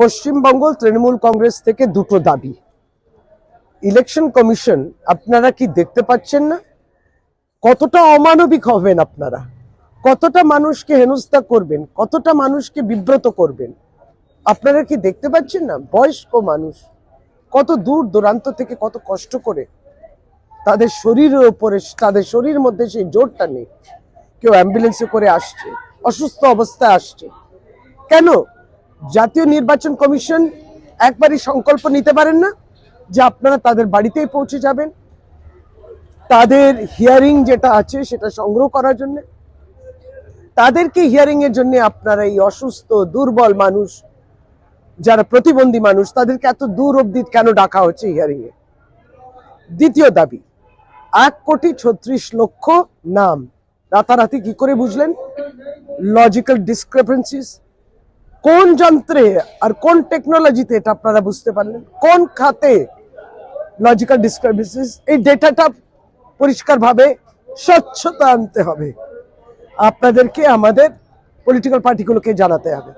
পশ্চিমবঙ্গ তৃণমূল কংগ্রেস থেকে দুটো দাবি। ইলেকশন কমিশন, আপনারা কি দেখতে পাচ্ছেন না কতটা অমানবিক হবেন আপনারা, কতটা মানুষকে হেনস্থা করবেন, কতটা মানুষকে বিব্রত করবেন? আপনারা কি দেখতে পাচ্ছেন না? বয়স্ক মানুষ কত দূর দূরান্ত থেকে কত কষ্ট করে তাদের শরীরের উপরে, তাদের শরীরের মধ্যে সেই জোরটা নেই, কেউ অ্যাম্বুলেন্সে করে আসছে, অসুস্থ অবস্থায় আসছে। কেন জাতীয় নির্বাচন কমিশন একবারই সংকল্প নিতে পারেন না যে আপনারা তাদের বাড়িতেই পৌঁছে যাবেন, তাদের হিয়ারিং যেটা আছে সেটা সংগ্রহ করার জন্য? তাদেরকে হিয়ারিং এর জন্য আপনারা এই অসুস্থ দুর্বল মানুষ, যারা প্রতিবন্ধী মানুষ, তাদেরকে এত দূর অবধি কেন ডাকা হচ্ছে হিয়ারিং এ? দ্বিতীয় দাবি, 1,36,00,000 নাম রাতারাতি কি করে বুঝলেন? লজিক্যাল ডিসক্রিপেন্সিস কোন যন্ত্রে আর কোন টেকনোলজিতে এটা আপনারা বুঝতে পারলেন? কোন খাতে লজিক্যাল ডিসক্রিপেন্সিস? এই ডেটাটা পরিষ্কারভাবে স্বচ্ছতা আনতে হবে, আপনাদেরকে আমাদের পলিটিক্যাল পার্টিগুলোকে জানাতে হবে।